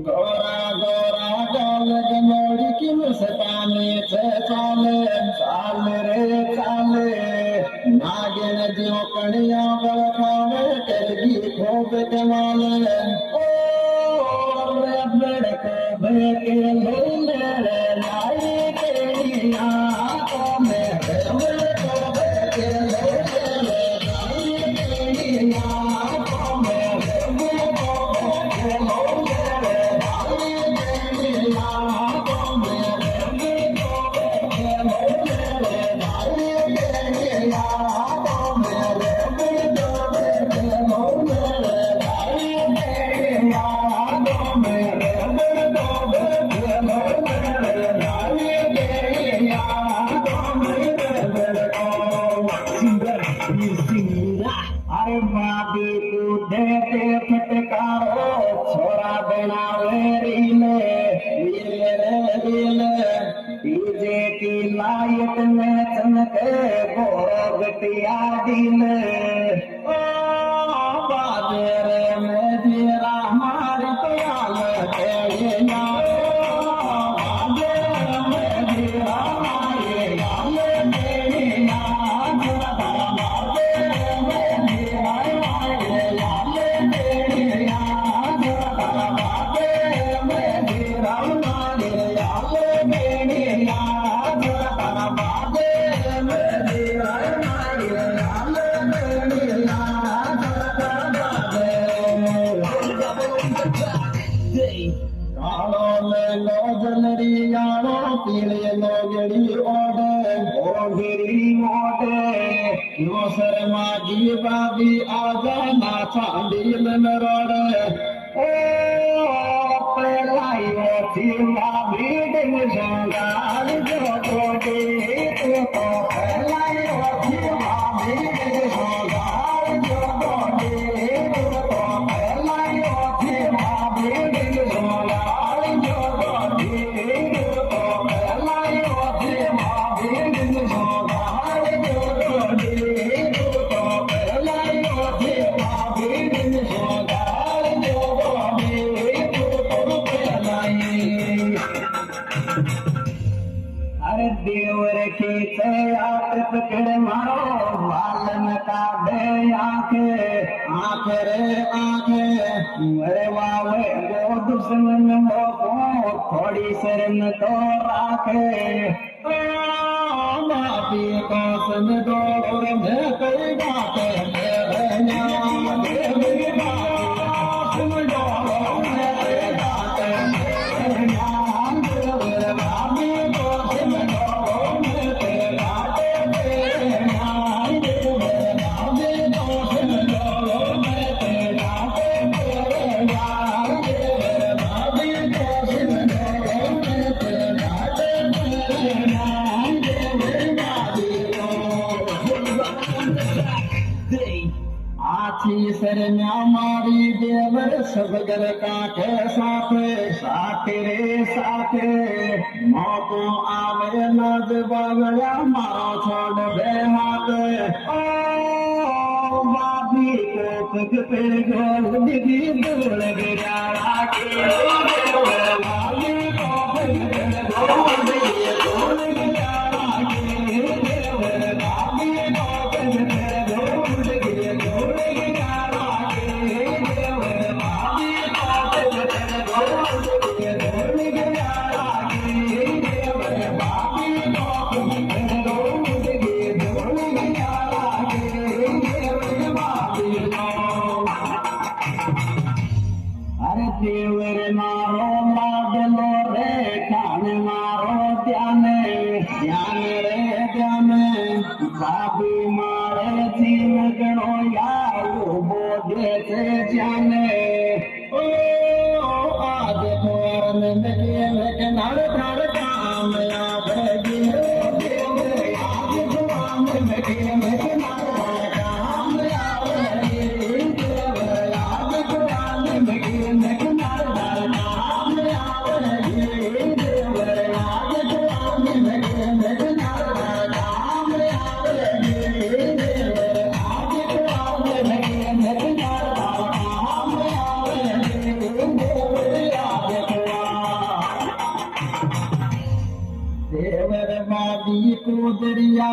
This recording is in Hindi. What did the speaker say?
गोरा गोरा गाल गमोड़ी की मुस्काने से चाले चाल रे चाले नागिन दियो कणिया बलखावे कलगी खूब कमाले ओ रे बड़के बड़के लोले लाई केनिया को में बड़के बड़के लोले लाई केनिया को में बड़के अरे मादी तू देते फटकारो छोरा बनावे रीले रीले रे डीजे की लाइट में चमके गोगटिया दिले ओ बाजे रे में जीरा मार प्याल तेरे ना बाजे रे में जीरा मार प्याल तेरे ना पीले लोगड़ी ओडे ओगरी मोडे यो शर्मा जी बाबी आजा नाचा दिल में रोडे ओ पलाई वो थी बाबी दिन संगार जो कोटे तो पलाई वो थी बाबी दिन संगार जो कोटे तो पलाई वो थी बाबी दिन संगार जो कोटे अरे देवर की आप पकड़ मारो बालन का दे आंख रे आंख अरे वावे वो दुश्मन को थोड़ी शर्म तो राखे माफी को सन दो मैं कोई बात आखी सरन्या मारी देवर सबगर काठे साथ रे साथ मौको आवे नद बगड़ा मारो छोड़ दे हाथ ओ बाबी को पग पे गोल दिदी दूर गिरा के बाबी को पग पे गोल दिदी दूर गिरा के बाबी को पग पे गोल दिदी दूर अरे देवर मारो लागलो रे ठान मारो ध्यान ध्यान रे ध्यान बाबी मारे जीव गणो यारो बोधे से जाने ओ आज तोरन लगे लगे नाड़ नाड़ काम याद लगे आज जुबान लगे लगे नाड़ काम याद लगे आज जुबान लगे लगे नाड़ काम याद लगे आज जुबान लगे लगे नाड़ काम दी को दरिया